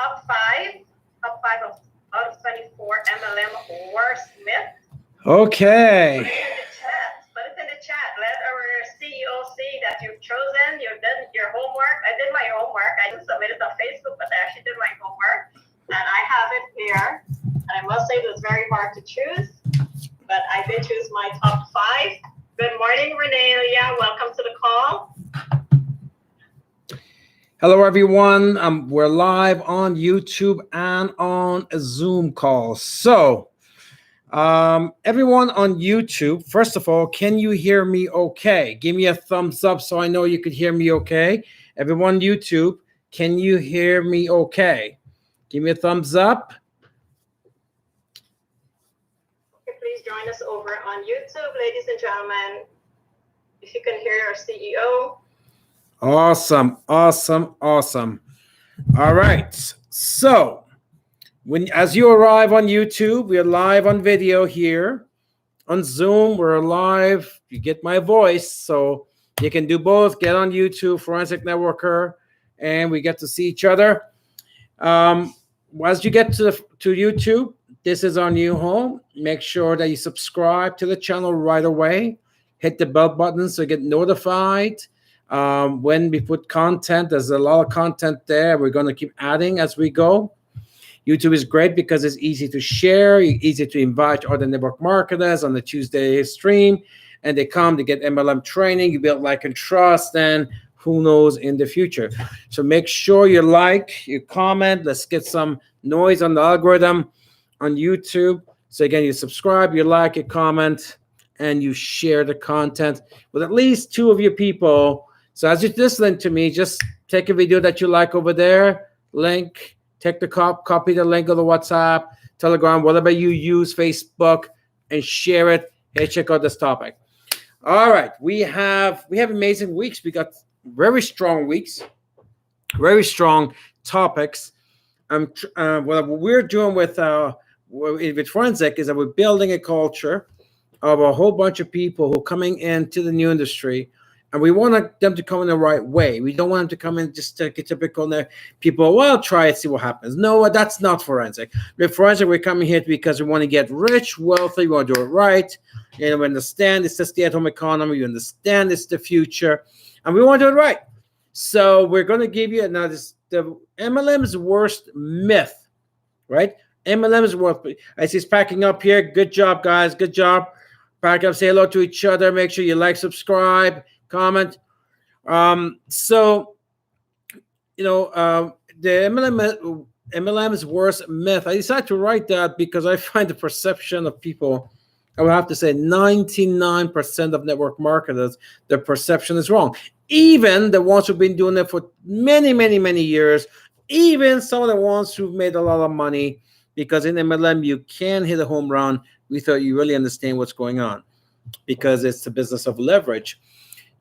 top five out of 24 MLM worst myth. Okay. Put it in the chat. Let our CEO see that you've chosen, you've done your homework. I did my homework. I didn't submit it on Facebook, but I actually did my homework. And I have it here. And I must say it was very hard to choose, but I did choose my top five. Good morning, Renelia. Welcome to the call. Hello, everyone. We're live on YouTube and on a Zoom call. So, everyone on YouTube, first of all, can you hear me okay? Give me a thumbs up so I know you could hear me okay. Everyone on YouTube, can you hear me okay? Give me a thumbs up. Please join us over on YouTube, ladies and gentlemen. If you can hear our CEO. Awesome, awesome, awesome. All right. So, as you arrive on YouTube, we're live on video here. On Zoom, we're live. You get my voice, so you can do both. Get on YouTube, Forensic Networker, and we get to see each other. As you get to YouTube, this is our new home. Make sure that you subscribe to the channel right away. Hit the bell button so you get notified when we put content. There's a lot of content there. We're going to keep adding as we go. YouTube is great because it's easy to share, easy to invite other network marketers on the Tuesday stream, and they come to get MLM training. You build like and trust, and who knows in the future. So make sure you like, you comment. Let's get some noise on the algorithm on YouTube. So again, you subscribe, you like, you comment, and you share the content with at least 2 of your people. So as you're listening to me, just take a video that you like over there, link, take the copy the link of the WhatsApp, Telegram, whatever you use, Facebook, and share it. Hey, check out this topic. All right, we have amazing weeks. We got very strong weeks, very strong topics. What we're doing with Forensic is that we're building a culture of a whole bunch of people who are coming into the new industry. And we want them to come in the right way. We don't want them to come in just like a typical people, well, try it, see what happens. No, that's not Forensic. With Forensic, we're coming here because we want to get rich, wealthy, we want to do it right. And we understand it's the stay-at-home economy. We understand it's the future. And we want to do it right. So we're going to give you, now the MLM's worst myth, right? MLM's worst. I see it's packing up here. Good job, guys. Good job. Pack up, say hello to each other. Make sure you like, subscribe, comment. So, the MLM's worst myth. I decided to write that because I find the perception of people, I would have to say 99% of network marketers, their perception is wrong. Even the ones who've been doing it for many, many, many years, even some of the ones who've made a lot of money, because in MLM, you can hit a home run without you really understand what's going on, because it's the business of leverage.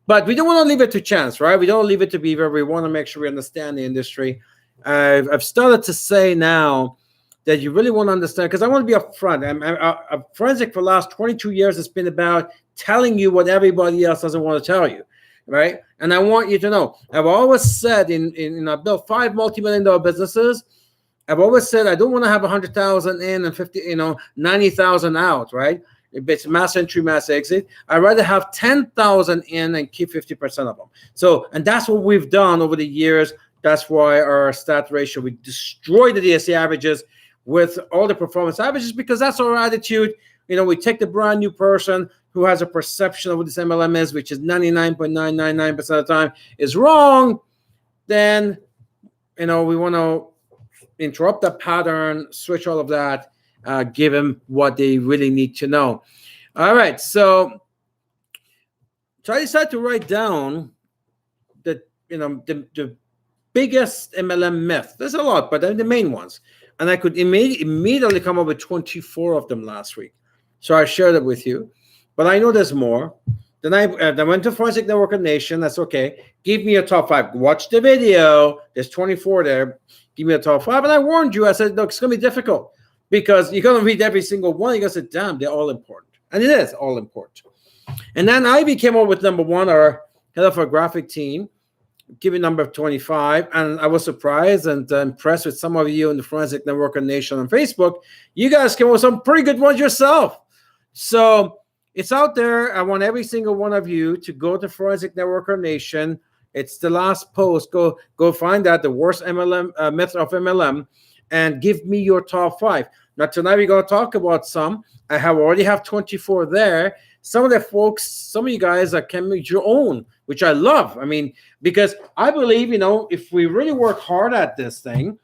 But we don't want to leave it to chance, right? We don't leave it to beaver. We want to make sure we understand the industry. I've started to say now that you really want to understand, because I want to be upfront. I'm Forensic for the last 22 years. It's been about telling you what everybody else doesn't want to tell you, right? And I want you to know, I've always said I built 5 multi-million-dollar businesses. I've always said I don't want to have 100,000 in and 90,000 out, right? If it's mass entry, mass exit, I'd rather have 10,000 in and keep 50% of them. So, and that's what we've done over the years. That's why our stat ratio, we destroyed the DSC averages with all the performance averages, because that's our attitude. We take the brand new person who has a perception of what this MLM is, which is 99.999% of the time is wrong. Then, we want to interrupt that pattern, switch all of that, give them what they really need to know. All right, so I decided to write down the biggest MLM myth. There's a lot, but they're the main ones, and I could immediately come up with 24 of them last week. So I shared it with you, but I know there's more. Then I went to Forensic Networker Nation. That's okay. Give me a top 5. Watch the video. There's 24 there. Give me a top 5. And I warned you. I said, look, it's going to be difficult, because you're going to read every single one. You're going to say, damn, they're all important. And it is all important. And then Ivy came up with number 1, our head of our graphic team, give you number 25. And I was surprised and impressed with some of you in the Forensic Networker Nation on Facebook. You guys came up with some pretty good ones yourself. So it's out there. I want every single one of you to go to Forensic Networker Nation. It's the last post. Go find that, the worst MLM myth of MLM, and give me your top 5. Now tonight we're going to talk about some. I already have 24 there. Some of the folks, some of you guys can make your own, which I love. I mean, because I believe, if we really work hard at this thing,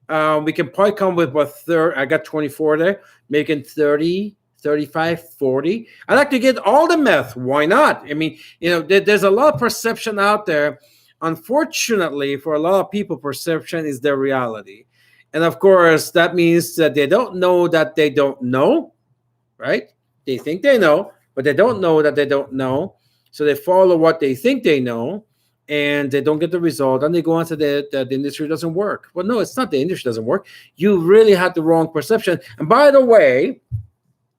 we can probably come with I got 24 there, making 30, 35, 40. I like to get all the myth. Why not? I mean, there's a lot of perception out there. Unfortunately, for a lot of people, perception is their reality. And of course, that means that they don't know that they don't know, right? They think they know, but they don't know that they don't know. So they follow what they think they know, and they don't get the result. And they go on to the industry doesn't work. Well, no, it's not the industry doesn't work. You really had the wrong perception. And by the way,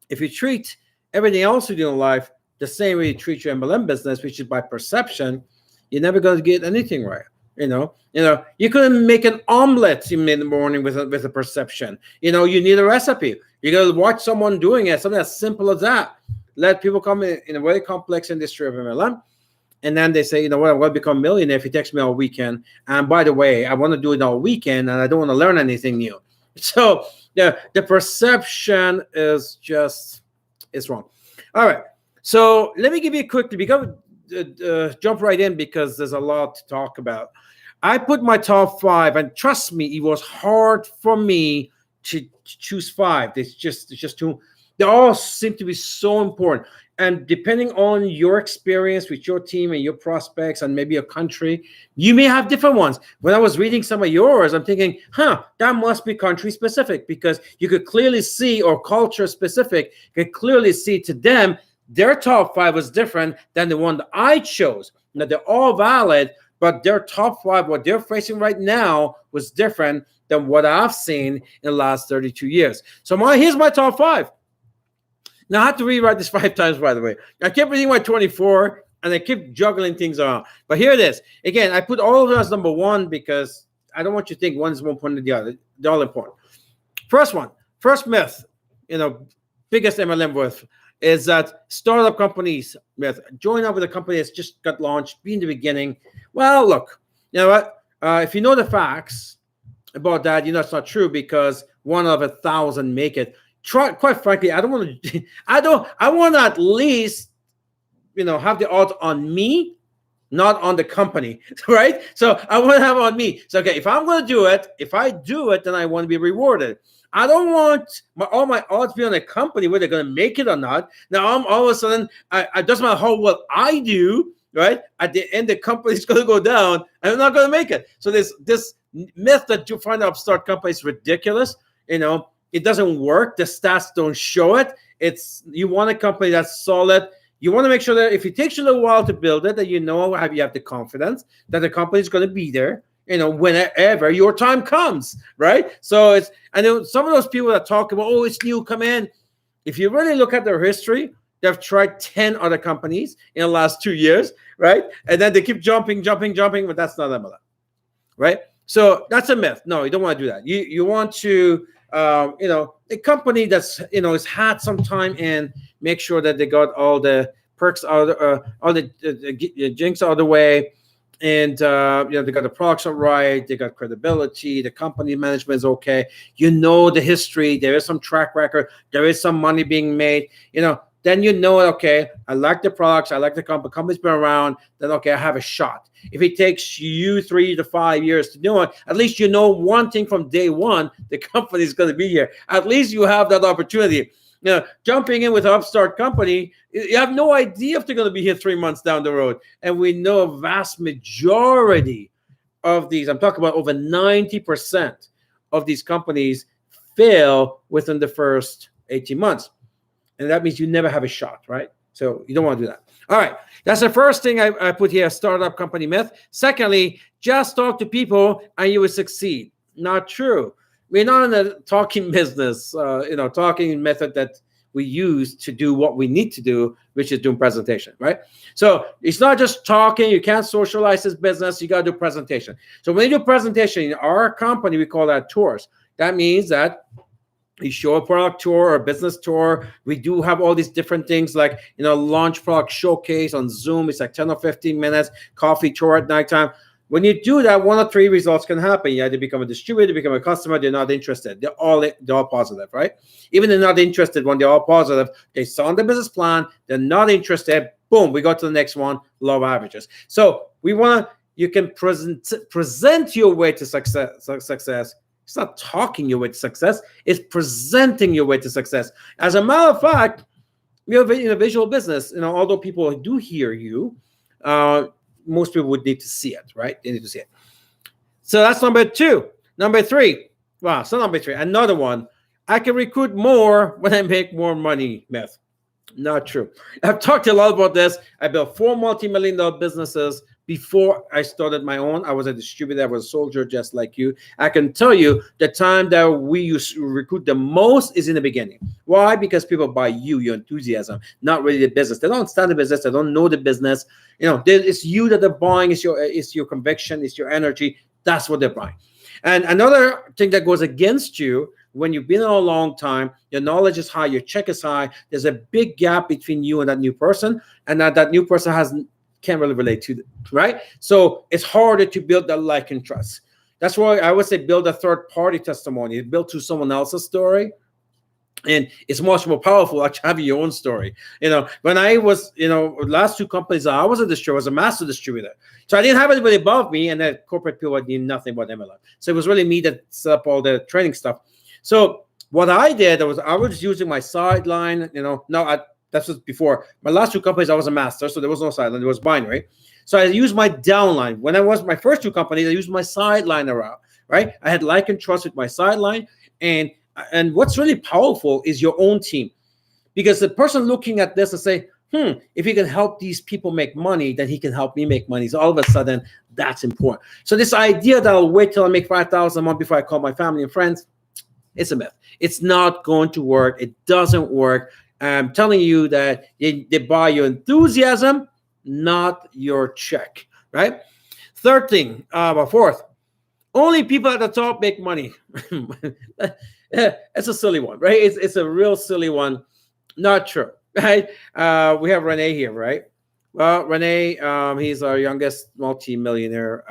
if you treat everything else you do in life the same way you treat your MLM business, which is by perception, you're never going to get anything right. You couldn't make an omelet in the morning with a perception. You need a recipe. You got to watch someone doing it. Something as simple as that. Let people come in a very complex industry of MLM, and then they say, I'm going to become a millionaire if you text me all weekend. And by the way, I want to do it all weekend, and I don't want to learn anything new. So the perception is wrong. All right. So let me give you a quick, jump right in because there's a lot to talk about. I put my top 5, and trust me, it was hard for me to choose 5. It's just too. They all seem to be so important. And depending on your experience with your team and your prospects and maybe your country, you may have different ones. When I was reading some of yours, I'm thinking, that must be country specific, because you could clearly see, or culture specific, you could clearly see to them, their top 5 was different than the one that I chose. Now, they're all valid, but their top 5, what they're facing right now, was different than what I've seen in the last 32 years. So here's my top 5. Now, I have to rewrite this 5 times, by the way. I kept reading my 24, and I keep juggling things around. But here it is. Again, I put all of them as number 1 because I don't want you to think one is more important than the other. They're all important. First myth, biggest MLM worth, is that startup companies myth. Join up with a company that's just got launched, be in the beginning. Well, look, you know what? If you know the facts about that, it's not true, because 1 of 1,000 make it. Quite frankly, I don't want to. I want to at least, have the odds on me, not on the company, right? So I want to have on me. So okay, if I'm going to do it, if I do it, then I want to be rewarded. I don't want all my odds be on a company whether they're going to make it or not. Now I'm all of a sudden, I doesn't matter how well I do, right? At the end, the company's going to go down, and I'm not going to make it. So this myth that you find upstart companies is ridiculous. It doesn't work. The stats don't show it. You want a company that's solid. You want to make sure that if it takes you a little while to build it, that you have the confidence that the company is going to be there, whenever your time comes, right? So some of those people that talk about, it's new, come in. If you really look at their history, they've tried 10 other companies in the last 2 years, right? And then they keep jumping, but that's not MLM, right? So that's a myth. No, you don't want to do that. You want to, a company that's, has had some time, and make sure that they got all the perks out, all the jinx out of the way. And, they got the products all right. They got credibility. The company management is okay. The history. There is some track record. There is some money being made, then okay, I like the products. I like the company. Company's been around. Then, okay, I have a shot. If it takes you 3 to 5 years to do it, at least one thing from day one, the company is going to be here. At least you have that opportunity. Jumping in with an upstart company, you have no idea if they're going to be here 3 months down the road. And we know a vast majority of these, I'm talking about over 90% of these companies, fail within the first 18 months. And that means you never have a shot, right? So you don't want to do that. All right. That's the first thing I put here, startup company myth. Secondly, just talk to people and you will succeed. Not true. We're not in a talking business, talking method that we use to do what we need to do, which is doing presentation, right? So it's not just talking. You can't socialize this business. You got to do presentation. So when you do presentation in our company, we call that tours. That means that you show a product tour or a business tour. We do have all these different things like, launch product showcase on Zoom. It's like 10 or 15 minutes, coffee tour at nighttime. When you do that, one of three results can happen. You either become a distributor, become a customer, they're not interested. They're all positive, right? Even they're not interested when they're all positive. They saw the business plan, they're not interested. Boom, we go to the next one, law of averages. So you can present your way to success. It's not talking your way to success. It's presenting your way to success. As a matter of fact, in a visual business, although people do hear you, most people would need to see it, right? They need to see it. So that's number two. Number three. Wow, so number three. Another one. I can recruit more when I make more money myth. Not true. I've talked a lot about this. I built 4 multi-million-dollar businesses before I started my own. I was a distributor. I was a soldier just like you. I can tell you the time that we used to recruit the most is in the beginning. Why? Because people buy your enthusiasm, not really the business. They don't understand the business. They don't know the business. It's you that they're buying. It's your conviction. It's your energy. That's what they're buying. And another thing that goes against you when you've been in a long time, your knowledge is high, your check is high. There's a big gap between you and that new person, and that new person can't really relate to it, right? So it's harder to build that like and trust. That's why I would say build a third-party testimony. Build to someone else's story, and it's much more powerful actually having your own story. When I was, last 2 companies, I was a distributor, I was a master distributor. So I didn't have anybody above me, and the corporate people knew nothing about MLM. So it was really me that set up all the training stuff. So what I did was I was using my sideline, that was before. My last 2 companies, I was a master, so there was no sideline. It was binary. So I used my downline. When I was my first 2 companies, I used my sideline around, right? I had like and trust with my sideline. And what's really powerful is your own team. Because the person looking at this and say, if he can help these people make money, then he can help me make money. So all of a sudden, that's important. So this idea that I'll wait till I make $5,000 a month before I call my family and friends, it's a myth. It's not going to work. It doesn't work. I'm telling you that they buy your enthusiasm, not your check, right? Fourth, only people at the top make money. It's a silly one, right? It's a real silly one. Not true, right? We have Renee here, right? Well, Renee, he's our youngest multi-millionaire.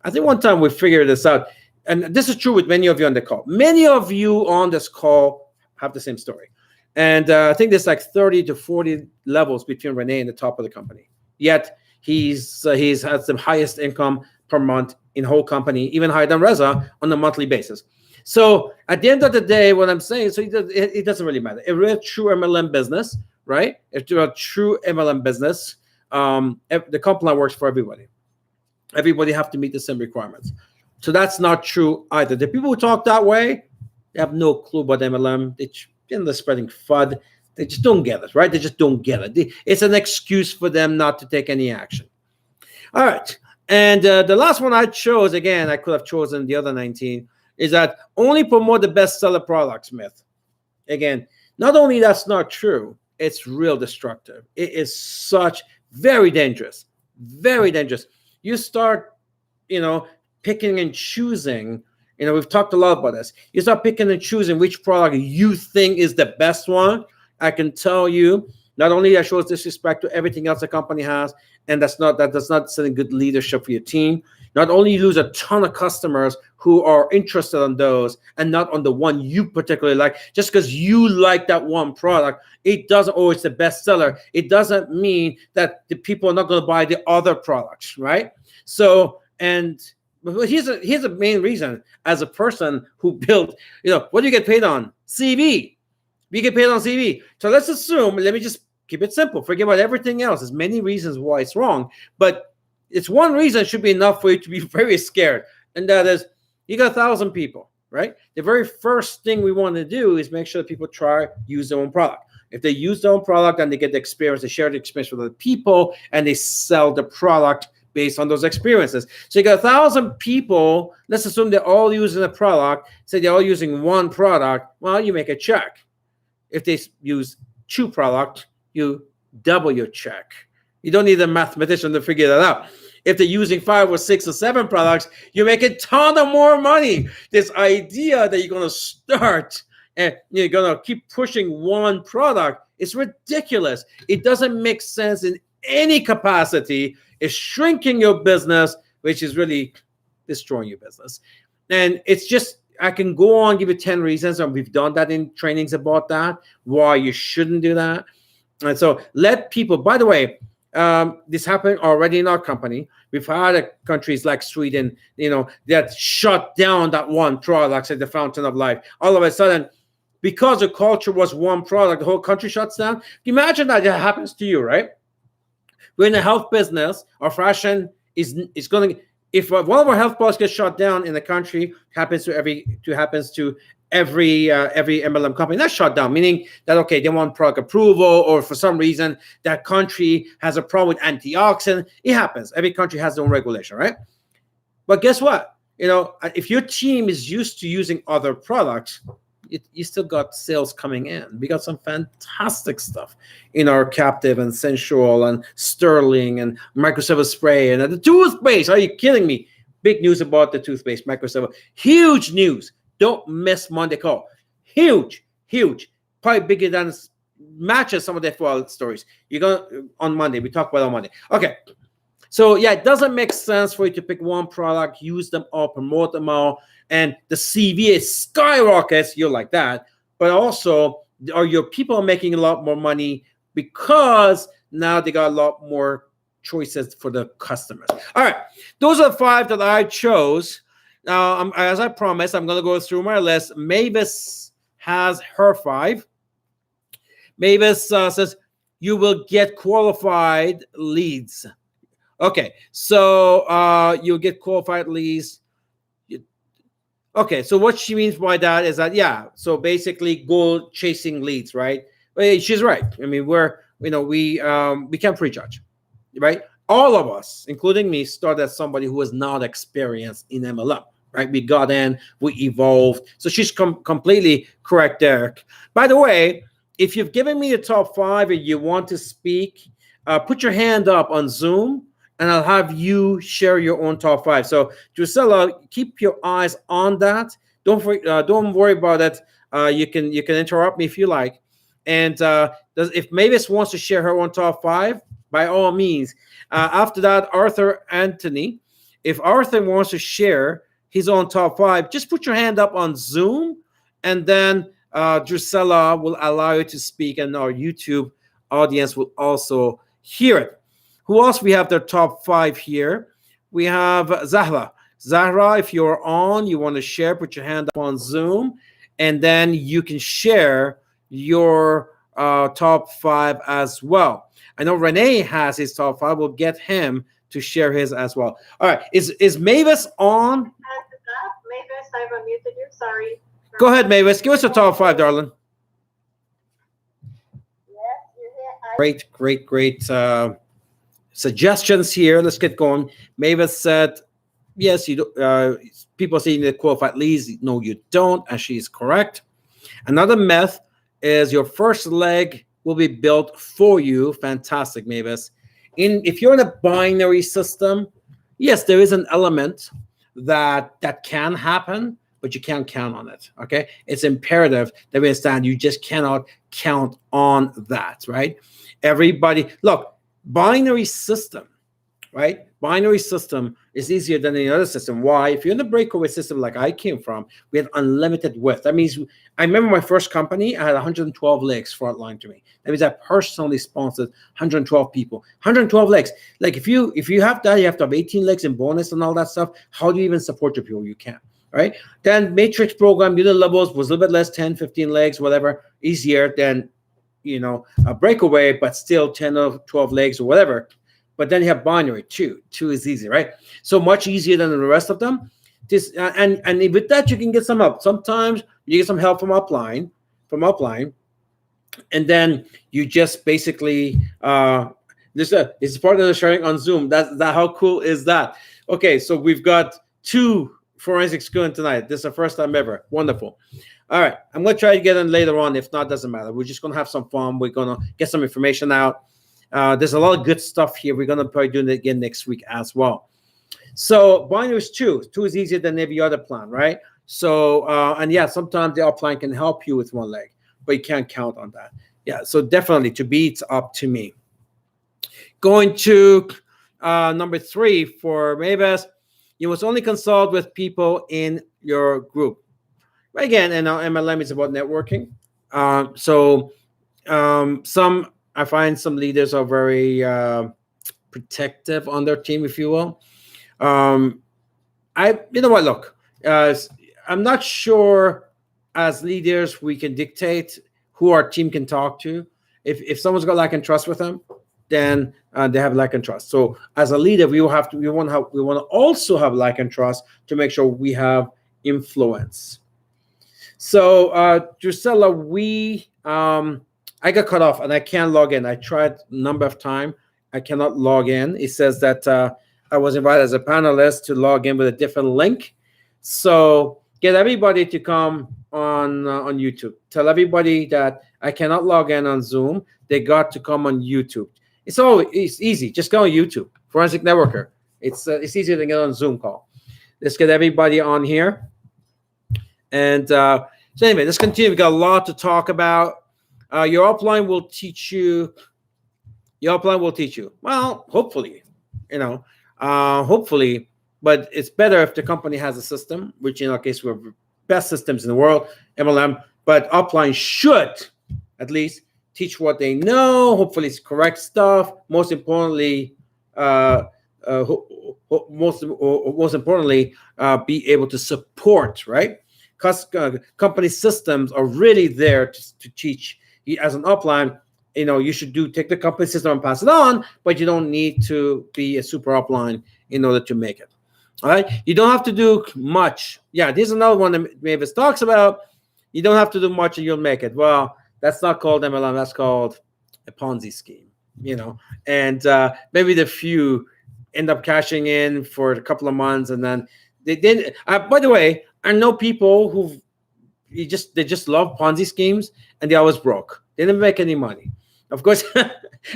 I think one time we figured this out. And this is true with many of you on the call. Many of you on this call have the same story. And I think there's like 30 to 40 levels between Renee and the top of the company. Yet he's had the highest income per month in the whole company, even higher than Reza on a monthly basis. So at the end of the day, what I'm saying, so it doesn't really matter. If we're a true MLM business, right? If you're a true MLM business, the comp plan works for everybody. Everybody have to meet the same requirements. So that's not true either. The people who talk that way, they have no clue about MLM. They're spreading FUD. They just don't get it, right? They just don't get it. It's an excuse for them not to take any action. All right. And the last one I chose, again, I could have chosen the other 19, is that only promote the bestseller products myth. Again, not only that's not true, it's real destructive. It is such very dangerous, very dangerous. You start, picking and choosing. We've talked a lot about this. You start picking and choosing which product you think is the best one. I can tell you, not only that shows disrespect to everything else the company has, and that does not set a good leadership for your team. Not only you lose a ton of customers who are interested in those and not on the one you particularly like. Just because you like that one product, it doesn't always the best seller. It doesn't mean that the people are not going to buy the other products, right? So, but here's a main reason. As a person who built, what do you get paid on? CV. We get paid on CV. So let's assume, let me just keep it simple. Forget about everything else. There's many reasons why it's wrong, but it's one reason should be enough for you to be very scared. And that is, you got 1,000 people, right? The very first thing we want to do is make sure that people use their own product. If they use their own product and they get the experience, they share the experience with other people, and they sell the product based on those experiences. So you got 1,000 people. Let's assume they're all using a product. Say they're all using one product. Well, you make a check. If they use 2 products, you double your check. You don't need a mathematician to figure that out. If they're using 5 or 6 or 7 products, you make a ton of more money. This idea that you're going to start and you're going to keep pushing one product is ridiculous. It doesn't make sense in any capacity. It's shrinking your business, which is really destroying your business. And it's just, I can go on, give you 10 reasons, and we've done that in trainings about that, why you shouldn't do that. And so let people, by the way, this happened already in our company. We've had countries like Sweden, that shut down that one product, like the Fountain of Life. All of a sudden, because the culture was one product, the whole country shuts down. Imagine that happens to you, right? We're in the health business. Our fashion is going to, if one of our health products gets shut down in the country, happens to every MLM company, not shut down, meaning that, okay, they want product approval, or for some reason that country has a problem with antioxidant. It happens. Every country has their own regulation, right? But guess what? If your team is used to using other products, you still got sales coming in. We got some fantastic stuff in our Captive and Sensual and Sterling and Microservice Spray and the toothpaste. Are you kidding me? Big news about the toothpaste, Microservice. Huge news. Don't miss Monday call. Huge. Probably bigger than matches some of the fall stories. You're going on Monday. We talk about it on Monday. Okay. So yeah, it doesn't make sense for you to pick one product, use them all, promote them all, and the CV skyrockets. You're like that. But also, are your people making a lot more money because now they got a lot more choices for the customers? All right. Those are the 5 that I chose. Now, as I promised, I'm going to go through my list. Mavis has her 5. Mavis says, you will get qualified leads. Okay, so you'll get qualified leads. Okay, so what she means by that is that, yeah, so basically go chasing leads, right? Well, she's right. I mean, we can't prejudge, right? All of us, including me, started as somebody who was not experienced in MLM, right? We got in, we evolved. So she's completely correct there. By the way, if you've given me the top 5 and you want to speak, put your hand up on Zoom, and I'll have you share your own top 5. So Drusilla, keep your eyes on that. Don't worry about it. You can interrupt me if you like. And if Mavis wants to share her own top 5, by all means. After that, Arthur Anthony. If Arthur wants to share his own top 5, just put your hand up on Zoom, and then Drusilla will allow you to speak, and our YouTube audience will also hear it. Who else we have their top 5 here? We have Zahra. Zahra, if you're on, you want to share, put your hand up on Zoom, and then you can share your top 5 as well. I know Renee has his top 5. We'll get him to share his as well. All right. Is Mavis on? Mavis, I've unmuted you. Sorry. Go ahead, Mavis. Give us your top 5, darling. Yes, you're here. Great. Suggestions here. Let's get going. Mavis said, yes, you do. People say you need qualified leads. No, you don't, and she is correct. Another myth is your first leg will be built for you. Fantastic, Mavis. If you're in a binary system, yes, there is an element that can happen, but you can't count on it. Okay, it's imperative that we understand you just cannot count on that. Right? Everybody, look. Binary system, right? Binary system is easier than any other system. Why? If you're in the breakaway system like I came from, we had unlimited width. That means I remember my first company, I had 112 legs frontline to me. That means I personally sponsored 112 people. 112 legs. Like if you have that, you have to have 18 legs in bonus and all that stuff. How do you even support your people? You can't, right? Then matrix program, unit levels was a little bit less, 10, 15 legs, whatever, easier than a breakaway, but still 10 or 12 legs or whatever. But then you have binary, 2 is easy, right? So much easier than the rest of them. This and with that you can get some help. Sometimes you get some help from upline, and then you just basically this is part of the sharing on Zoom. That how cool is that? Okay, so we've got 2 forensic school tonight. This is the first time ever. Wonderful. All right. I'm going to try to get in later on. If not, doesn't matter. We're just going to have some fun. We're going to get some information out. There's a lot of good stuff here. We're going to probably do it again next week as well. So binary is two. Two is easier than every other plan, right? So, and yeah, sometimes the upline can help you with one leg, but you can't count on that. Yeah, so definitely to be, it's up to me. Going to number 3 for Mavis, you must only consult with people in your group. Again, and MLM is about networking. I find some leaders are very protective on their team, if you will. You know what? Look, I'm not sure as leaders we can dictate who our team can talk to. If someone's got lack and trust with them, then they have lack and trust. So as a leader, we want to also have lack and trust to make sure we have influence. So Drusilla, I got cut off and I can't log in. I tried a number of times. I cannot log in. It says that I was invited as a panelist to log in with a different link. So get everybody to come on YouTube. Tell everybody that I cannot log in on Zoom. They got to come on YouTube. It's easy. Just go on YouTube. Forensic Networker. It's easier than get on a Zoom call. Let's get everybody on here. And so anyway, let's continue. We got a lot to talk about. Your upline will teach you. Well, hopefully, hopefully, but it's better if the company has a system, which in our case, we're best systems in the world, MLM, but upline should at least teach what they know. Hopefully it's correct stuff. Most importantly, be able to support, right? Because company systems are really there to teach. As an upline, you should take the company system and pass it on, but you don't need to be a super upline in order to make it. All right. You don't have to do much. Yeah, this is another one that Mavis talks about. You don't have to do much and you'll make it. Well, that's not called MLM. That's called a Ponzi scheme, and maybe the few end up cashing in for a couple of months and then they didn't. By the way, I know people who they just love Ponzi schemes and they always broke. They didn't make any money, of course,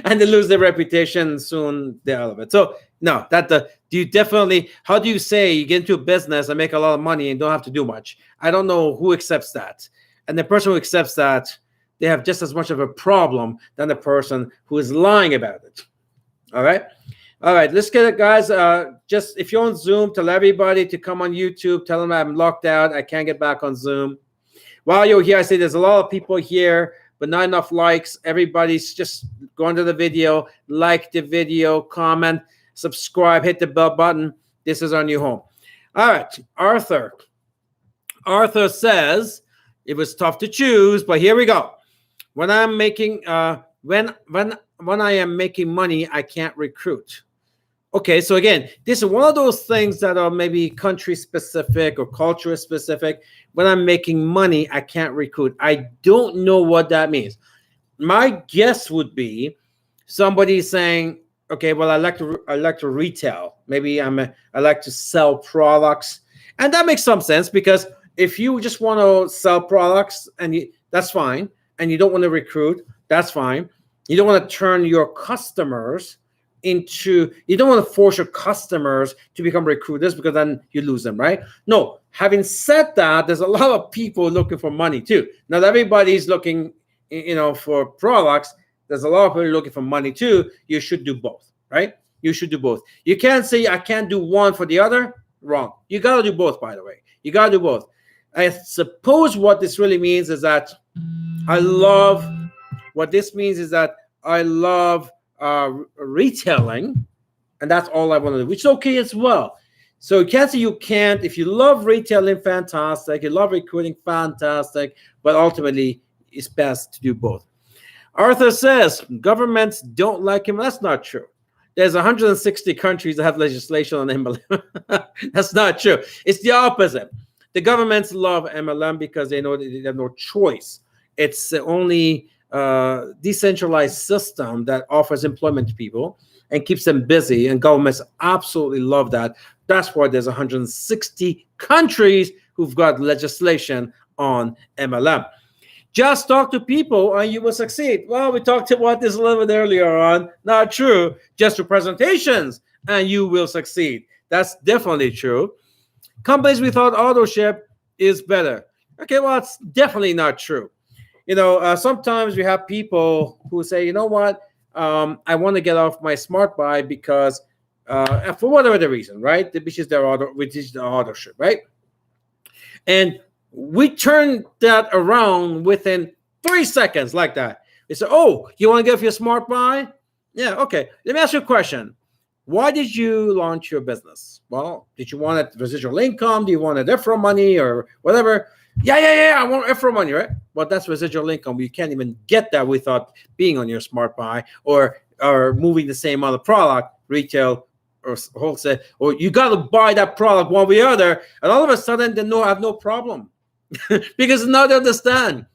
and they lose their reputation and soon they're out of it. So no, how do you say you get into a business and make a lot of money and don't have to do much? I don't know who accepts that. And the person who accepts that, they have just as much of a problem than the person who is lying about it. All right. Let's get it, guys. Just if you're on Zoom, tell everybody to come on YouTube. Tell them I'm locked out. I can't get back on Zoom. While you're here, I say there's a lot of people here, but not enough likes. Everybody's just going to the video, like the video, comment, subscribe, hit the bell button. This is our new home. All right, Arthur. Arthur says it was tough to choose, but here we go. When I'm making when I am making money, I can't recruit. Okay, so again, this is one of those things that are maybe country specific or culture specific. When I'm making money, I can't recruit. I don't know what that means. My guess would be somebody saying, okay, well, I like to retail. Maybe I like to sell products. And that makes some sense because if you just want to sell products that's fine. And you don't want to recruit, that's fine. You don't want to turn your customers you don't want to force your customers to become recruiters because then you lose them, right? No, having said that, there's a lot of people looking for money too. Not everybody's looking, for products. There's a lot of people looking for money too. You should do both, right? You should do both. You can't say I can't do one for the other. Wrong. You got to do both, by the way. You got to do both. I suppose what this really means is that I love retailing, and that's all I want to do, which is okay as well. So you can't say you can't. If you love retailing, fantastic. You love recruiting, fantastic. But ultimately, it's best to do both. Arthur says governments don't like him. That's not true. There's 160 countries that have legislation on MLM. That's not true. It's the opposite. The governments love MLM because they know they have no choice. It's the only decentralized system that offers employment to people and keeps them busy, and governments absolutely love that. That's why there's 160 countries who've got legislation on MLM. Just talk to people and you will succeed. Well, we talked about this a little bit earlier on. Not true. Just do presentations and you will succeed. That's definitely true. Companies without authorship is better. Okay, well, it's definitely not true. Sometimes we have people who say, you know what, I want to get off my smart buy because for whatever the reason, right? Which is their authorship, right? And we turn that around within 3 seconds like that. They say, oh, you want to get off your smart buy? Yeah, okay. Let me ask you a question. Why did you launch your business? Well, did you want a residual income? Do you want a deferral money or whatever? Yeah. I want deferral money, right? Well, that's residual income. You can't even get that without being on your smart buy or moving the same amount of product, retail or wholesale, or you got to buy that product one way or other, and all of a sudden they have no problem because now they understand,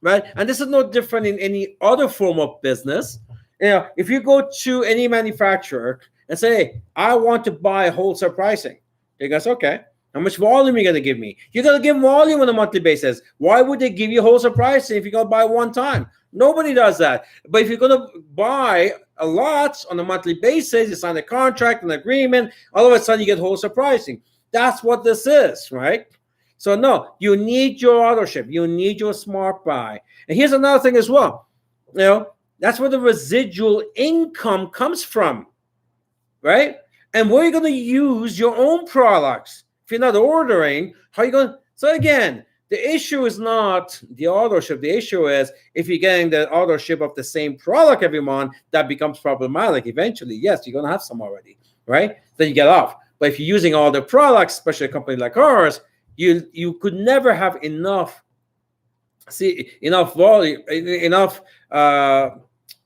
right? And this is no different in any other form of business. If you go to any manufacturer and say, hey, I want to buy wholesale pricing, they goes, okay, how much volume are you going to give me? You're going to give volume on a monthly basis. Why would they give you wholesale pricing if you're going to buy one time? Nobody does that. But if you're going to buy a lot on a monthly basis, you sign a contract, an agreement, all of a sudden you get wholesale pricing. That's what this is, right? So no, you need your authorship. You need your smart buy. And here's another thing as well. That's where the residual income comes from, right? And where are you going to use your own products? If you're not ordering, how are you going? So again, the issue is not the authorship. The issue is if you're getting the authorship of the same product every month, that becomes problematic. Eventually, yes, you're going to have some already, right? Then you get off. But if you're using all the products, especially a company like ours, you could never have enough volume, enough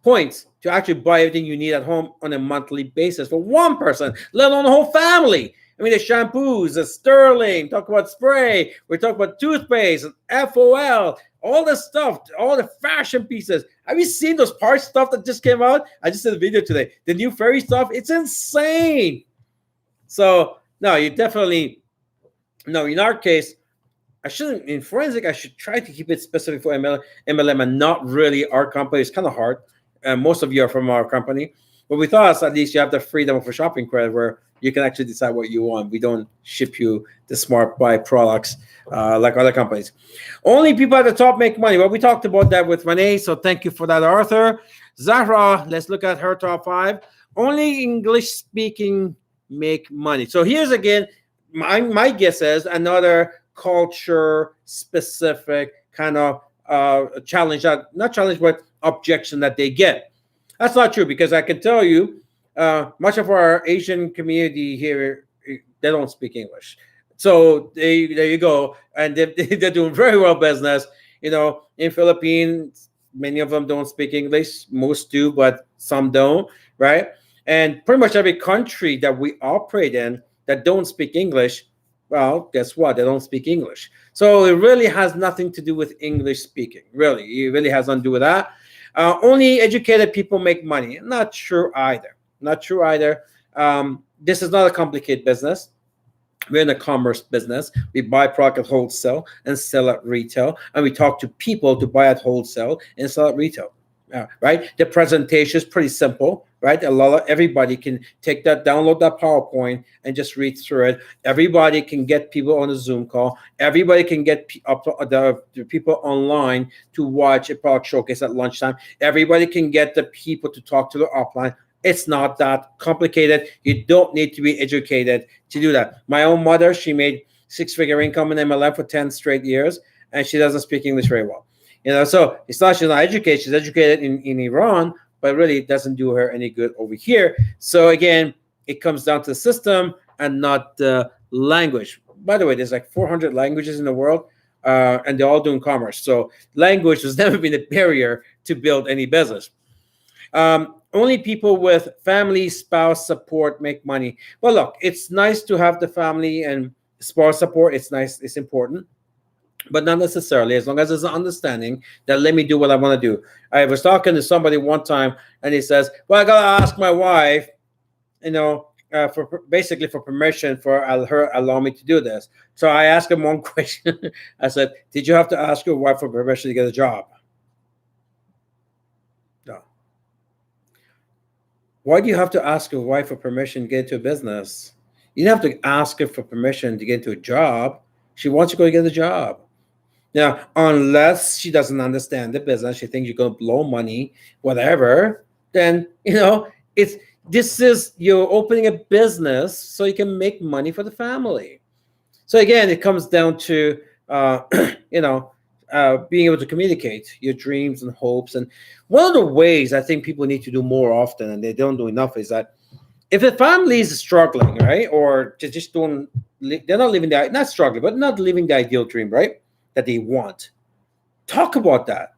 points to actually buy everything you need at home on a monthly basis for one person, let alone the whole family. I mean, the shampoos, the Sterling, talk about spray, we talk about toothpaste, FOL, all the stuff, all the fashion pieces. Have you seen those parts stuff that just came out? I just did a video today. The new fairy stuff, it's insane. So, no, you definitely, no, in our case, in forensic, I should try to keep it specific for MLM and not really our company. It's kind of hard. Most of you are from our company. But with us, at least you have the freedom of a shopping credit where you can actually decide what you want. We don't ship you the smart buy products like other companies. Only people at the top make money. Well, we talked about that with Renee, so thank you for that, Arthur. Zahra, let's look at her top 5. Only English-speaking make money. So here's again, my guess is another culture-specific kind of challenge, not challenge, but objection that they get. That's not true because I can tell you, much of our Asian community here, they don't speak English. So there you go. And they're doing very well business. In Philippines, many of them don't speak English. Most do, but some don't, right? And pretty much every country that we operate in that don't speak English, well, guess what? They don't speak English. So it really has nothing to do with English speaking. Really, it really has nothing to do with that. Only educated people make money. Not true either. This is not a complicated business. We're in the commerce business. We buy product at wholesale and sell at retail, and we talk to people to buy at wholesale and sell at retail. Right? The presentation is pretty simple, right? Everybody can take that, download that PowerPoint, and just read through it. Everybody can get people on a Zoom call. Everybody can get the people online to watch a product showcase at lunchtime. Everybody can get the people to talk to the upline. It's not that complicated. You don't need to be educated to do that. My own mother, she made 6-figure income in MLM for 10 straight years, and she doesn't speak English very well. So it's not she's not educated. She's educated in Iran, but really it doesn't do her any good over here. So again, it comes down to the system and not the language. By the way, there's like 400 languages in the world, and they're all doing commerce. So language has never been a barrier to build any business. Only people with family, spouse support make money. Well, look, it's nice to have the family and spouse support. It's nice. It's important. But not necessarily, as long as there's an understanding that let me do what I want to do. I was talking to somebody one time, and he says, well, I got to ask my wife, basically for permission for her allow me to do this. So I asked him one question. I said, "Did you have to ask your wife for permission to get a job?" No. Why do you have to ask your wife for permission to get into a business? You don't have to ask her for permission to get into a job. She wants you to go get a job. Now, unless she doesn't understand the business, she thinks you're going to blow money, whatever, then, it's this is you're opening a business so you can make money for the family. So again, it comes down to, being able to communicate your dreams and hopes. And one of the ways I think people need to do more often, and they don't do enough, is that if a family is struggling, right, or just don't, they're not living not struggling, but not living the ideal dream, right, that they want. Talk about that.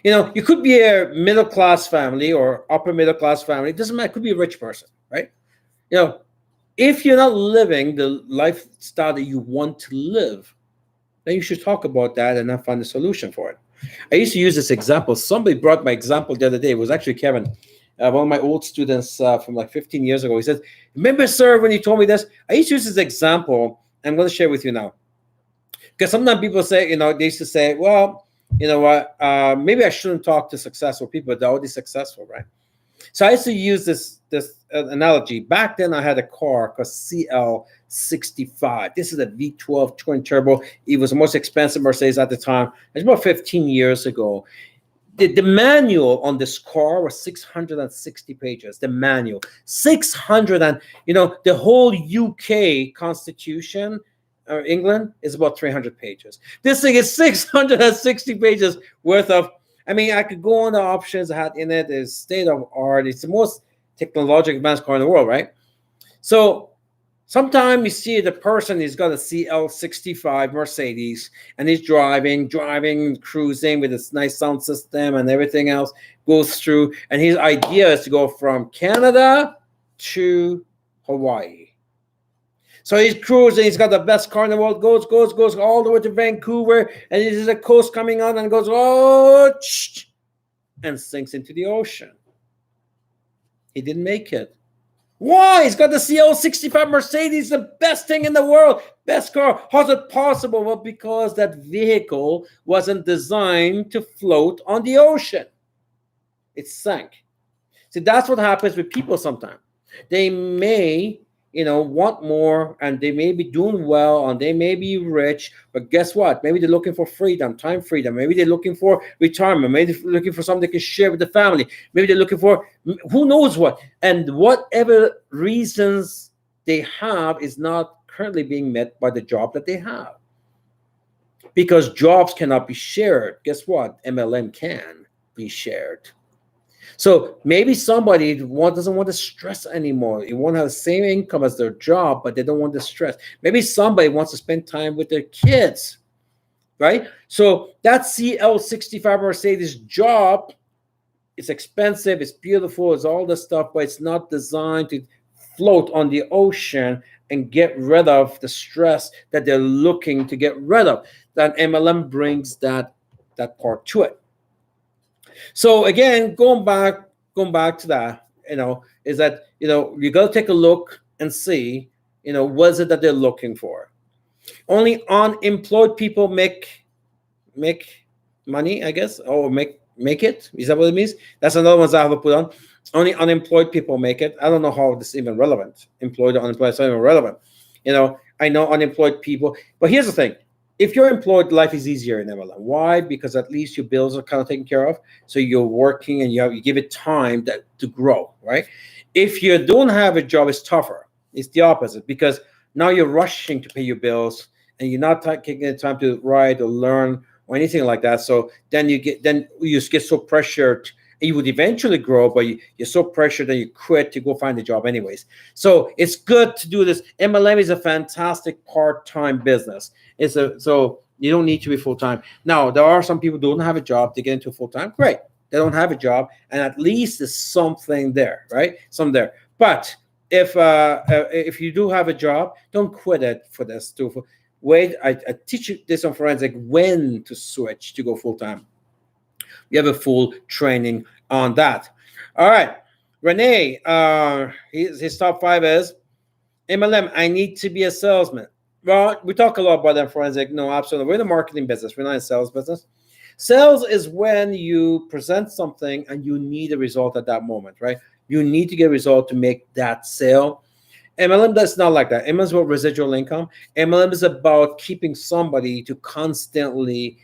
You could be a middle class family or upper middle class family. It doesn't matter. It could be a rich person, right? If you're not living the lifestyle that you want to live, then you should talk about that and not find a solution for it. I used to use this example. Somebody brought my example the other day. It was actually Kevin, one of my old students from like 15 years ago. He said, "Remember, sir, when you told me this?" I used to use this example. I'm going to share with you now. Because sometimes people say, they used to say, "Well, you know what, maybe I shouldn't talk to successful people. They're already successful, right?" So I used to use this analogy. Back then, I had a car called CL65. This is a V12 twin turbo. It was the most expensive Mercedes at the time. It was about 15 years ago. The manual on this car was 660 pages. The manual, 600, and the whole UK Constitution, England, is about 300 pages. This thing is 660 pages worth of. I could go on the options I had in it. It's state of art. It's the most technologically advanced car in the world, right? So sometimes you see the person, he's got a CL65 Mercedes, and he's driving, cruising with this nice sound system and everything else goes through. And his idea is to go from Canada to Hawaii. So he's cruising. He's got the best car in the world. Goes all the way to Vancouver, and there's a coast coming on, and goes and sinks into the ocean. He didn't make it. Why? He's got the CL65 Mercedes, the best thing in the world, best car. How's it possible? Well, because that vehicle wasn't designed to float on the ocean. It sank. See, that's what happens with people sometimes. They may want more, and they may be doing well, and they may be rich, but guess what? Maybe they're looking for freedom, time freedom. Maybe they're looking for retirement. Maybe they're looking for something they can share with the family. Maybe they're looking for who knows what. And whatever reasons they have is not currently being met by the job that they have. Because jobs cannot be shared. Guess what? MLM can be shared. So maybe somebody doesn't want to stress anymore. You want to have the same income as their job, but they don't want the stress. Maybe somebody wants to spend time with their kids, right? So that CL65 Mercedes job, it's expensive, it's beautiful, it's all this stuff, but it's not designed to float on the ocean and get rid of the stress that they're looking to get rid of. That MLM brings that part to it. So again, going back to that, is that, you got to take a look and see, what is it that they're looking for. Only unemployed people make money, I guess, or make it. Is that what it means? That's another one I have to put on. Only unemployed people make it. I don't know how this is even relevant. Employed or unemployed, it's not even relevant. I know unemployed people, but here's the thing. If you're employed, life is easier in MLM. Why? Because at least your bills are kind of taken care of. So you're working, and you give it time to grow, right? If you don't have a job, it's tougher. It's the opposite, because now you're rushing to pay your bills, and you're not taking the time to write or learn or anything like that. So then you just get so pressured. You would eventually grow, but you're so pressured that you quit to go find a job anyways. So it's good to do this. MLM is a fantastic part-time business. So you don't need to be full-time. Now, there are some people who don't have a job to get into full-time. Great. They don't have a job, and at least there's something there, right? Something there. But if you do have a job, don't quit it for this. Wait, I teach you this on forensic, when to switch to go full-time. We have a full training on that. All right. Renee, his top 5 is MLM. I need to be a salesman. Well, we talk a lot about that forensic. No, absolutely. We're in the marketing business. We're not in sales business. Sales is when you present something and you need a result at that moment, right? You need to get a result to make that sale. MLM does not like that. MLM is about residual income. MLM is about keeping somebody to constantly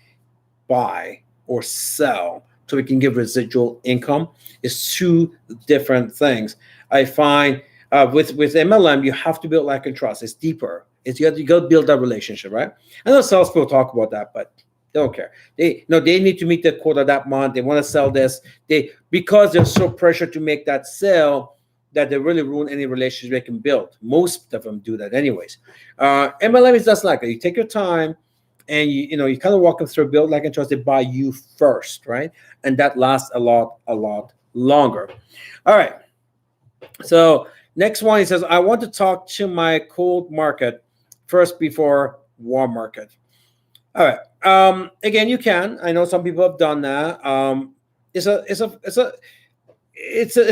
buy or sell so we can give residual income. It's two different things. I find with MLM, you have to build like and trust. It's deeper. You got to build that relationship, right? I know salespeople talk about that, but they don't care. They need to meet the quota that month. They want to sell this. Because they're so pressured to make that sale that they really ruin any relationship they can build. Most of them do that anyways. MLM is just like that. You take your time and you kind of walk them through, build like and trust. They buy you first, right? And that lasts a lot longer. All right. So next one, he says, I want to talk to my cold market first before warm market. All right. Again, you can. I know some people have done that. It's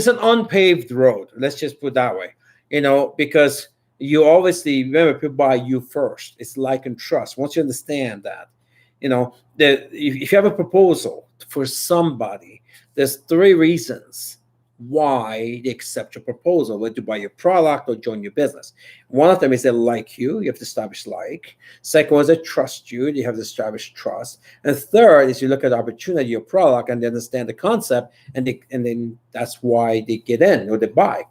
an unpaved road. Let's just put it that way. Because you obviously remember people buy you first. It's like and trust. Once you understand that, that if you have a proposal for somebody, there's 3 reasons why they accept your proposal, whether to buy your product or join your business. One of them is they like you. You have to establish like. Second one is they trust you. You have to establish trust. And third is you look at the opportunity, your product, and they understand the concept, and then that's why they get in or they buy.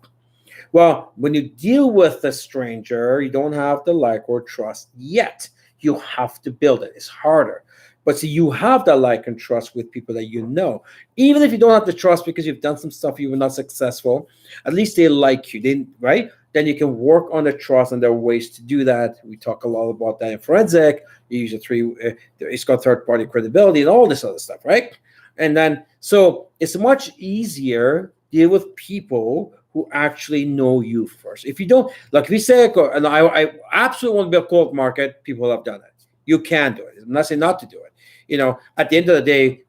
Well, when you deal with a stranger, you don't have the like or trust yet. You have to build it. It's harder. But see, you have that like and trust with people that you know. Even if you don't have the trust because you've done some stuff you were not successful, at least they like you, right? Then you can work on the trust, and there are ways to do that. We talk a lot about that in forensic. You use it's called third-party credibility and all this other stuff, right? And then, so it's much easier to deal with people who actually know you first. If you don't, like if you say, and I absolutely want to be a cold market, people have done it. You can do it. I'm not saying not to do it. At the end of the day,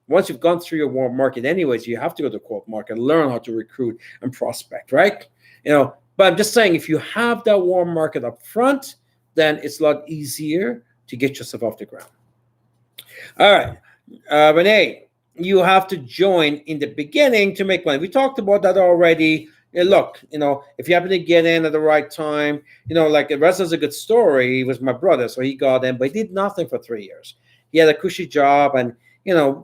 once you've gone through your warm market anyways, you have to go to the cold market, learn how to recruit and prospect, right? But I'm just saying, if you have that warm market up front, then it's a lot easier to get yourself off the ground. All right. Renee, you have to join in the beginning to make money. We talked about that already. Look, if you happen to get in at the right time, like the rest is a good story. He was my brother, so he got in, but he did nothing for 3 years. He had a cushy job, and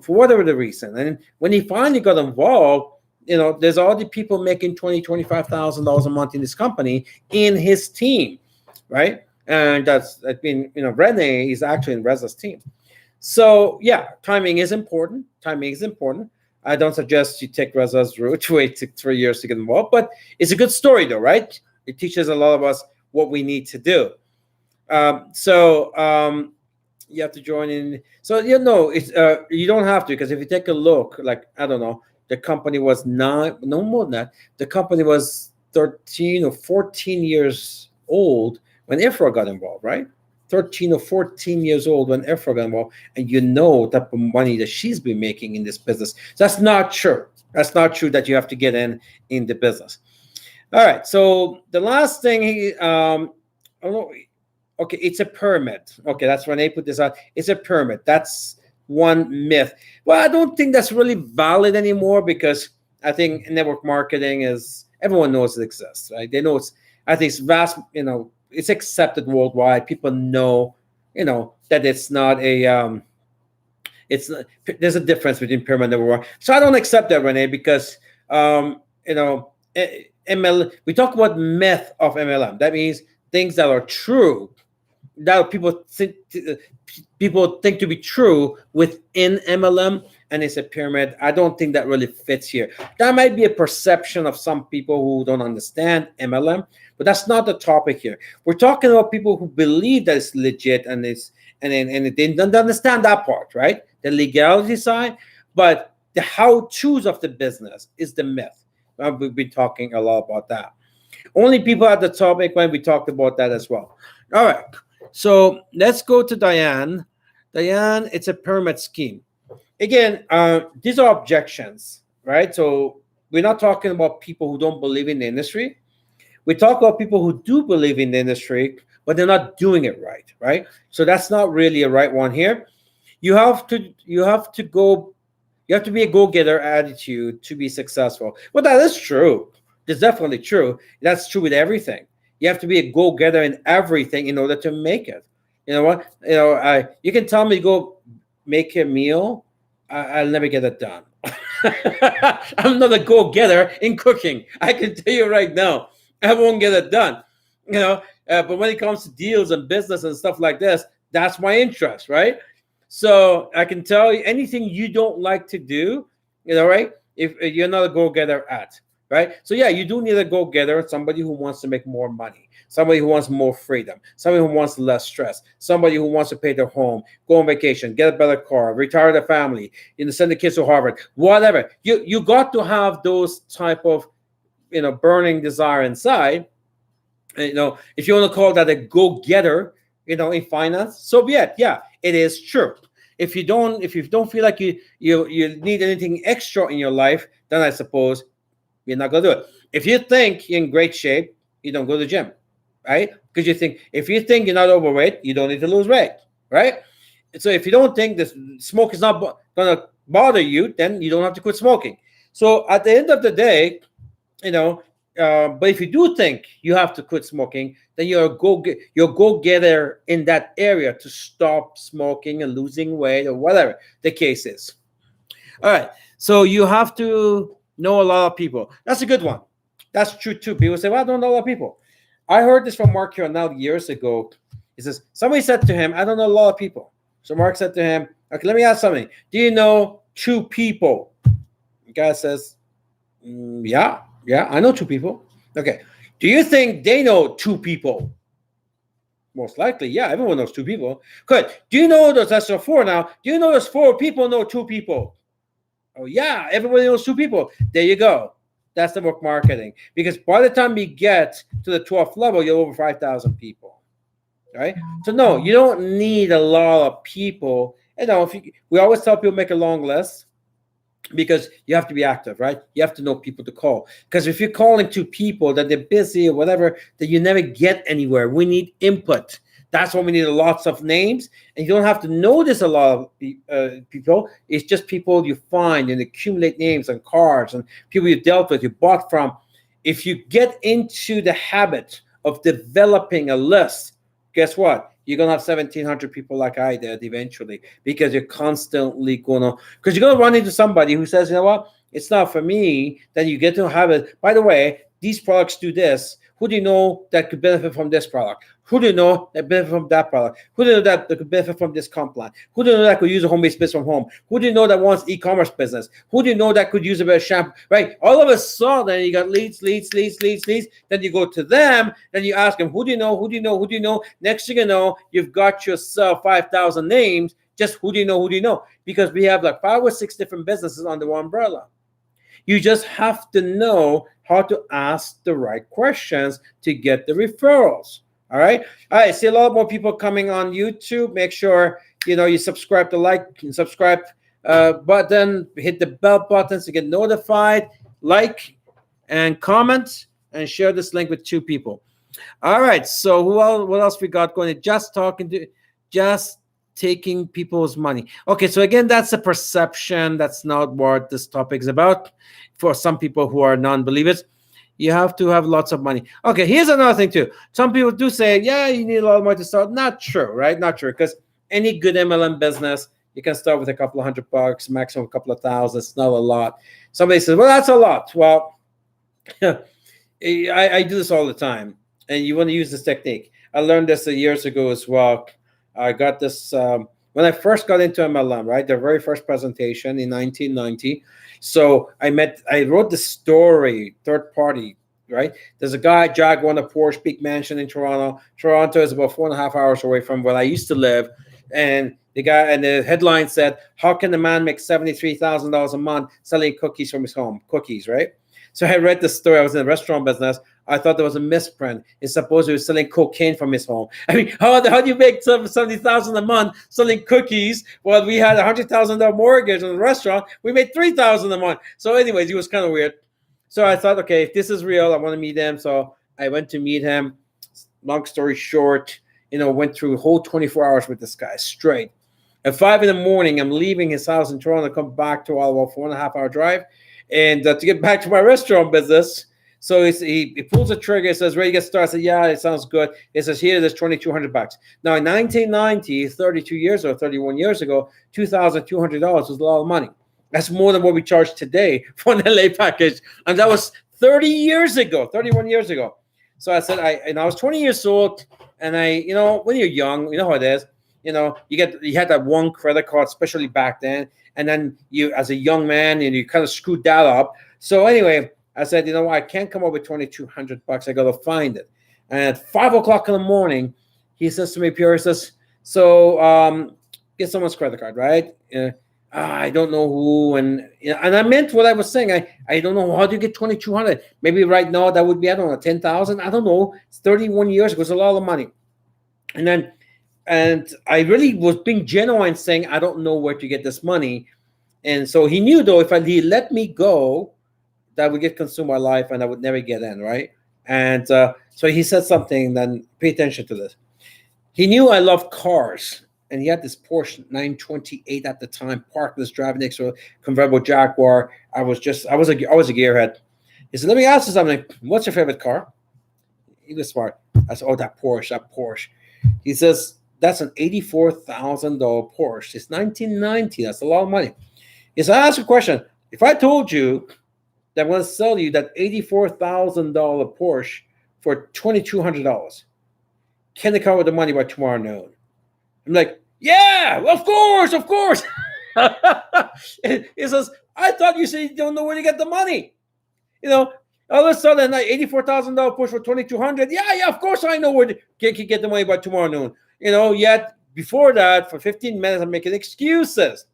for whatever the reason. And when he finally got involved, there's all the people making $20,000-$25,000 a month in this company in his team, right? And Renee is actually in Reza's team. So yeah, timing is important. I don't suggest you take Reza's route, wait 3 years to get involved, but it's a good story though, right? It teaches a lot of us what we need to do. You have to join in. So it's you don't have to, because if you take a look, like I don't know, the company was no more than that. The company was 13 or 14 years old when Ifra got involved, right? 13 or 14 years old when Ifra got involved, and type of money that she's been making in this business. That's not true. That's not true that you have to get in the business. All right. So the last thing okay, it's a pyramid. Okay, that's when they put this out. It's a pyramid. That's one myth. Well, I don't think that's really valid anymore, because I think network marketing everyone knows it exists, right? They know I think it's vast, it's accepted worldwide. People know, that it's not a, there's a difference between pyramid and network. So I don't accept that, Renee, because, we talk about myth of MLM. That means things that are true, that people think to be true within MLM, and it's a pyramid. I don't think that really fits here. That might be a perception of some people who don't understand MLM, but that's not the topic here. We're talking about people who believe that it's legit and they don't understand that part, right? The legality side, but the how-tos of the business is the myth. We've been talking a lot about that. Only people at the topic when we talked about that as well. All right. So let's go to Diane. Diane, it's a pyramid scheme. Again, these are objections, right? So we're not talking about people who don't believe in the industry. We talk about people who do believe in the industry, but they're not doing it right, right? So that's not really a right one here. You have to be a go-getter attitude to be successful. Well, that is true. It's definitely true. That's true with everything. You have to be a go-getter in everything in order to make it. You know what? You can tell me to go make a meal. I'll never get it done. I'm not a go-getter in cooking. I can tell you right now, I won't get it done. But when it comes to deals and business and stuff like this, that's my interest, right? So I can tell you anything you don't like to do, right? If you're not a go-getter at, right? So yeah, you do need a go-getter, somebody who wants to make more money, somebody who wants more freedom, somebody who wants less stress, somebody who wants to pay their home, go on vacation, get a better car, retire their family, send the kids to Harvard, whatever. You got to have those type of burning desire inside. If you want to call that a go-getter, in finance, so be it. Yeah, it is true. If you don't feel like you need anything extra in your life, then I suppose you're not gonna do it. If you think you're in great shape, you don't go to the gym, right? Because if you think you're not overweight, you don't need to lose weight, right? So if you don't think this smoke is not gonna bother you, then you don't have to quit smoking. So at the end of the day, but if you do think you have to quit smoking, then you're a go-getter in that area to stop smoking and losing weight or whatever the case is. All right. So you have to know a lot of people. That's a good one. That's true too. People say, well, I don't know a lot of people. I heard this from Mark Carnell years ago. He says, somebody said to him, I don't know a lot of people. So Mark said to him, okay, let me ask something. Do you know 2 people? The guy says, yeah, I know 2 people. Okay. Do you think they know 2 people? Most likely, yeah. Everyone knows 2 people. Good. Do you know that's 4 now? Do you know those 4 people know 2 people? Oh, yeah. Everybody knows 2 people. There you go. That's the book marketing. Because by the time you get to the 12th level, you're over 5,000 people. Right? So, no, you don't need a lot of people. We always tell people make a long list. Because you have to be active, right? You have to know people to call. Because if you're calling to people that they're busy or whatever, that you never get anywhere. We need input. That's why we need lots of names. And you don't have to notice a lot of people. It's just people you find and accumulate names and cards and people you dealt with, you bought from. If you get into the habit of developing a list, guess what? You're going to have 1,700 people like I did eventually because you're constantly because you're going to run into somebody who says, you know what, it's not for me. Then you get to have it. By the way, these products do this. Who do you know that could benefit from this product? Who do you know that benefit from that product? Who do you know that could benefit from this comp plan? Who do you know that could use a home-based business from home? Who do you know that wants e-commerce business? Who do you know that could use a bit of shampoo? Right? All of a sudden, you got leads. Then you go to them. Then you ask them, who do you know? Who do you know? Who do you know? Next thing you know, you've got yourself 5,000 names. Just who do you know? Who do you know? Because we have like 5 or 6 different businesses under one umbrella. You just have to know how to ask the right questions to get the referrals. All right. I see a lot more people coming on YouTube. Make sure you subscribe to and subscribe button. Hit the bell button to get notified. Like and comment and share this link with 2 people. All right. So what else we got going? Just taking people's money. Okay. So again, that's a perception. That's not what this topic is about. For some people who are non-believers, you have to have lots of money. Okay, here's another thing too. Some people do say, yeah, you need a lot of money to start. Not true, right? Not true. Because any good MLM business, you can start with a couple of $100, maximum a couple of thousand. It's not a lot. Somebody says, well, that's a lot. Well, I do this all the time. And you want to use this technique. I learned this years ago as well. I got this when I first got into MLM, right? The very first presentation in 1990. So I wrote the story, third party, right? There's a guy, Jaguar, on a Porsche, big mansion in Toronto. Toronto is about 4.5 hours away from where I used to live. And the headline said, how can a man make $73,000 a month selling cookies from his home? Cookies, right? So I read the story. I was in the restaurant business. I thought there was a misprint. It's supposed he was selling cocaine from his home. I mean, how do you make $70,000 a month selling cookies? Well, we had $100,000 mortgage on the restaurant. We made $3,000 a month. So anyways, it was kind of weird. So I thought, okay, if this is real, I want to meet him. So I went to meet him. Long story short, went through a whole 24 hours with this guy straight. At 5 in the morning, I'm leaving his house in Toronto to come back to Ottawa for 1.5 hour drive, and to get back to my restaurant business. So he pulls the trigger, says, ready to get started. I said, yeah, it sounds good. He says, here, there's $2,200. Now, in 1990, 32 years ago, 31 years ago, $2,200 was a lot of money. That's more than what we charge today for an LA package. And that was 30 years ago, 31 years ago. So I said, I was 20 years old, and when you're young, you know how it is. You had that one credit card, especially back then, and then you, as a young man, and you kind of screwed that up. So anyway, I said, I can't come up with $2,200. I got to find it. And at 5 o'clock in the morning, he says to me, Pierre, he says, so get someone's credit card, right? I don't know who, and I meant what I was saying. I don't know, how do you get 2,200? Maybe right now that would be, I don't know, 10,000. I don't know. It's 31 years ago. It was a lot of money. And I really was being genuine, saying I don't know where to get this money. And so he knew, though, if he let me go, that would get consumed my life and I would never get in, right? And so he said something. Then pay attention to this. He knew I love cars. And he had this Porsche 928 at the time, parked in this driving next to a convertible Jaguar. I was a gearhead. He said, let me ask you something. What's your favorite car? He was smart. I said, oh, that Porsche. He says, that's an $84,000 Porsche. It's 1990. That's a lot of money. He said, I ask you a question. If I told you that I'm going to sell you that $84,000 Porsche for $2,200, can they come with the money by tomorrow noon? I'm like, yeah, of course. He says, I thought you said you don't know where to get the money. All of a sudden, like $84,000 push for $2,200. Yeah, of course I know where to get the money by tomorrow noon. Yet before that, for 15 minutes, I'm making excuses.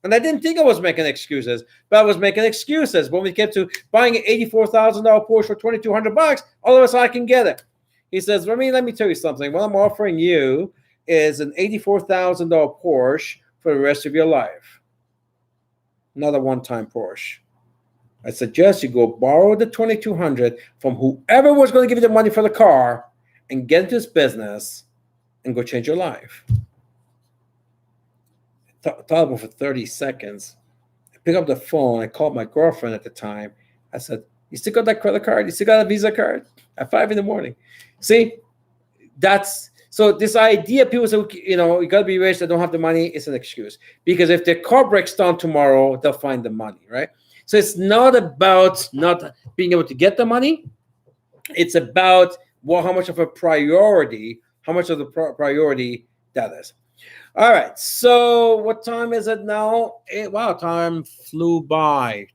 And I didn't think I was making excuses, but I was making excuses. When we get to buying an $84,000 Porsche for $2,200, all of a sudden I can get it. He says, let me tell you something. What I'm offering you is an $84,000 Porsche for the rest of your life. Not a one-time Porsche. I suggest you go borrow the $2,200 from whoever was going to give you the money for the car and get into this business and go change your life. I thought about it for 30 seconds. I picked up the phone. I called my girlfriend at the time. I said, you still got that credit card? You still got a Visa card? At 5 in the morning. See, so this idea, people say, you got to be rich, they don't have the money, it's an excuse. Because if their car breaks down tomorrow, they'll find the money, right? So it's not about not being able to get the money. It's about how much of a priority, priority that is. All right, so what time is it now? Wow, time flew by.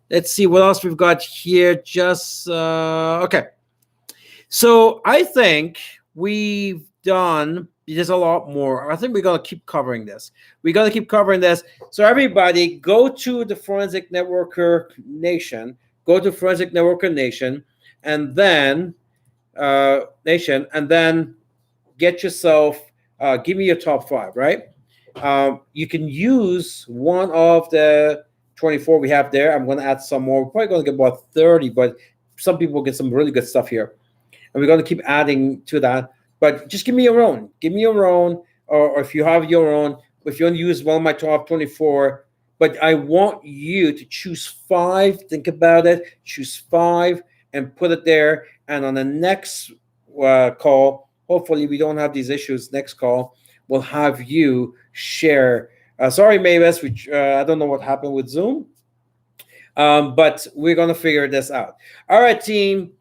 Let's see what else we've got here. Okay. So I think there's a lot more. I think we're going to keep covering this. So everybody go to the Forensic Networker Nation. And then get yourself, give me your top 5, right? You can use one of the 24 we have there. I'm going to add some more. We're probably going to get about 30, but some people get some really good stuff here. And we're going to keep adding to that. But just give me your own. Or if you have your own, if you want to use one of my top 24, but I want you to choose 5. Think about it. Choose 5 and put it there. And on the next call, hopefully we don't have these issues. Next call, we'll have you share. Sorry, Mavis, I don't know what happened with Zoom. But we're going to figure this out. All right, team.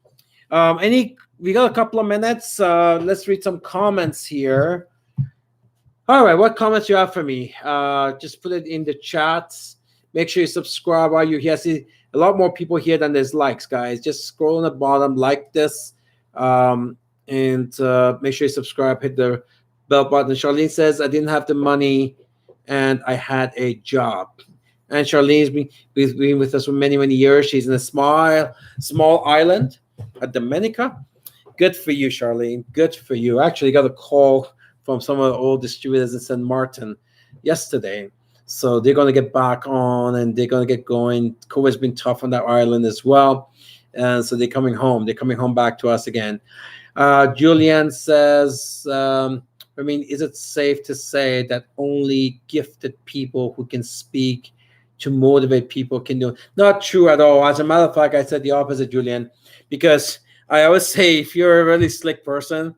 We got a couple of minutes. Let's read some comments here. All right, what comments you have for me? Just put it in the chats. Make sure you subscribe while you're here. See, a lot more people here than there's likes, guys. Just scroll on the bottom, like this, and make sure you subscribe. Hit the bell button. Charlene says, I didn't have the money, and I had a job. And Charlene's been with us for many, many years. She's in a small island at Dominica. Good for you, Charlene. Good for you. I actually got a call from some of the old distributors in St. Martin yesterday. So they're going to get back on and they're going to get going. COVID's been tough on that island as well. And so they're coming home. They're coming home back to us again. Julian says, I mean, is it safe to say that only gifted people who can speak to motivate people can do it? Not true at all. As a matter of fact, I said the opposite, Julian, because I always say if you're a really slick person,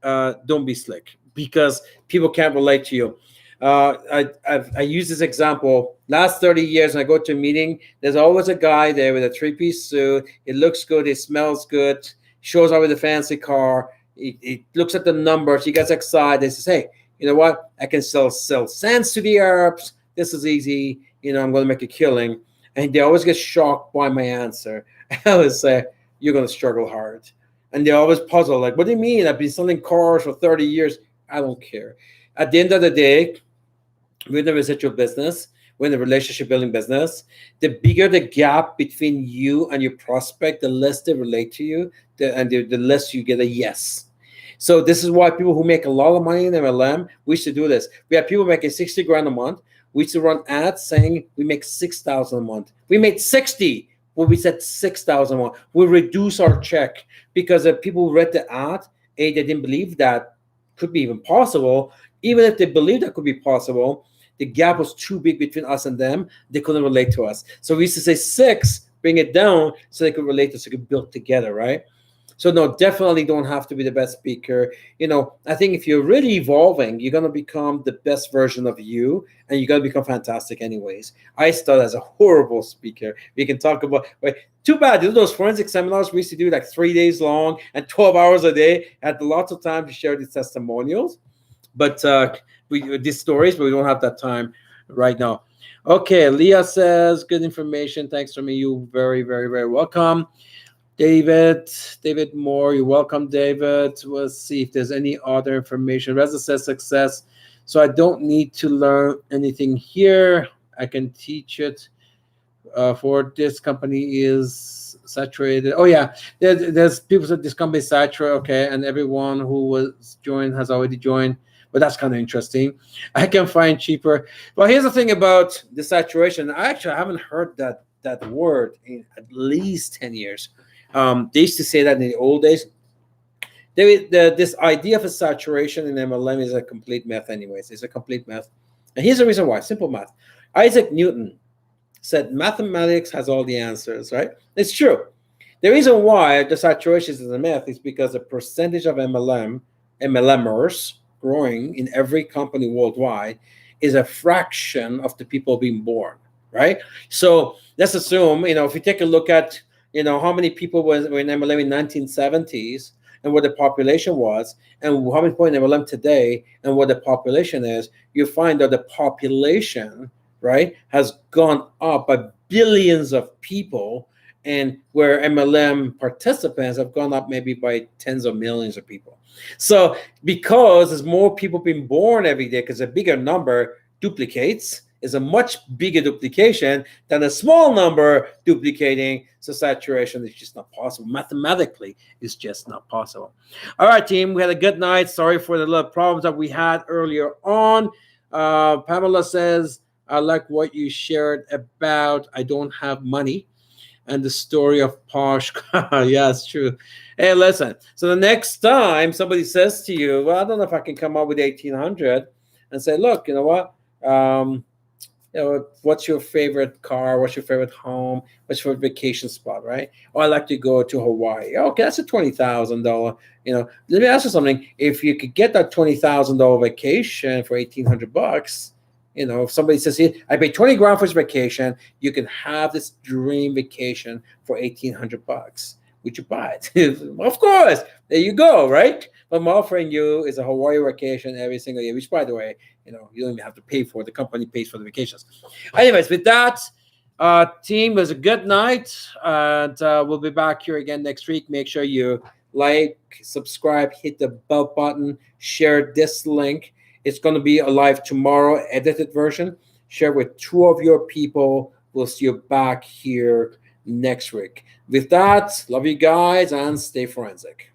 don't be slick because people can't relate to you. I use this example. Last 30 years, when I go to a meeting, there's always a guy there with a three-piece suit. It looks good. It smells good. Shows up with a fancy car. He looks at the numbers. He gets excited. He says, hey, you know what? I can sell sands to the Arabs. This is easy. You know, I'm going to make a killing. And they always get shocked by my answer. I always say, you're going to struggle hard. And they always puzzle, like, what do you mean? I've been selling cars for 30 years. I don't care. At the end of the day, we're in the residual business. We're in the relationship building business. The bigger the gap between you and your prospect, the less they relate to you, the less you get a yes. So this is why people who make a lot of money in MLM, we should do this. We have people making 60 grand a month. We used to run ads saying we make 6,000 a month. We made 60. Well, we said 6,000 a month. We reduce our check because if people read the ad, they didn't believe that could be even possible. Even if they believed that could be possible, the gap was too big between us and them. They couldn't relate to us. So we used to say 6, bring it down so they could relate to us, so they could build together, right? So no, definitely don't have to be the best speaker. You know, I think if you're really evolving, you're going to become the best version of you, and you're going to become fantastic anyways. I started as a horrible speaker. We can talk about, right? Too bad. Those forensic seminars we used to do like 3 days long and 12 hours a day. I had lots of time to share these testimonials. But these stories, but we don't have that time right now. Okay, Leah says, good information. Thanks for me. You very, very, very welcome. David Moore, you're welcome, David. Let's see if there's any other information. Reza says success. So I don't need to learn anything here. I can teach it. For this company is saturated. Oh yeah, there's people said this company is saturated. Okay, and everyone who was joined has already joined. But that's kind of interesting. I can find cheaper. Well, here's the thing about the saturation. I actually haven't heard that word in at least 10 years. They used to say that in the old days. This idea of a saturation in MLM is a complete myth anyways. It's a complete myth. And here's the reason why. Simple math. Isaac Newton said mathematics has all the answers, right? It's true. The reason why the saturation is a myth is because the percentage of MLMers growing in every company worldwide is a fraction of the people being born, right? So let's assume, if you take a look at, how many people were in MLM in 1970s and what the population was, and how many people in MLM today and what the population is, you find that the population, right, has gone up by billions of people, and where MLM participants have gone up maybe by tens of millions of people. So because there's more people being born every day, because a bigger number duplicates, is a much bigger duplication than a small number duplicating. So saturation is just not possible. Mathematically, it's just not possible. All right, team, we had a good night. Sorry for the little problems that we had earlier on. Pamela says, I like what you shared about I don't have money and the story of Posh. Yeah, it's true. Hey, listen. So the next time somebody says to you, well, I don't know if I can come up with 1,800, and say, look, you know what? What's your favorite car? What's your favorite home? What's your vacation spot, right? Oh, I like to go to Hawaii. Okay, that's a $20,000. Let me ask you something. If you could get that $20,000 vacation for $1,800, if somebody says, here, I paid 20 grand for this vacation, you can have this dream vacation for $1,800. Would you buy it? Of course. There you go, right? What I'm offering you is a Hawaii vacation every single year, which, by the way, you don't even have to pay for. The company pays for the vacations. Anyways, with that, team, it was a good night. And we'll be back here again next week. Make sure you like, subscribe, hit the bell button, share this link. It's going to be alive tomorrow, edited version. Share with 2 of your people. We'll see you back here next week. With that, love you guys and stay forensic.